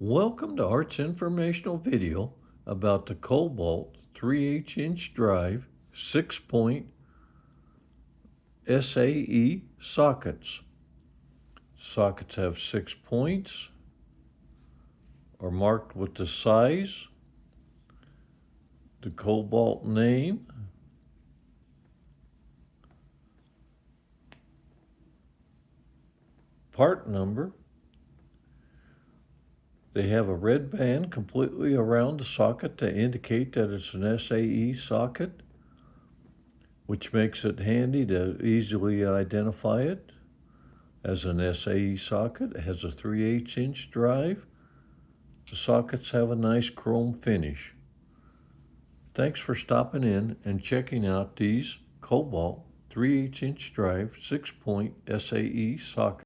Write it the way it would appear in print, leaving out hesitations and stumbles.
Welcome to Art's informational video about the Kobalt 3/8 inch drive 6-point SAE sockets. Sockets have 6 points, are marked with the size, the Kobalt name, part number. They have a red band completely around the socket to indicate that it's an SAE socket, which makes it handy to easily identify it as an SAE socket. It has a 3/8 inch drive. The sockets have a nice chrome finish. Thanks for stopping in and checking out these Kobalt 3/8 inch drive 6-point SAE sockets.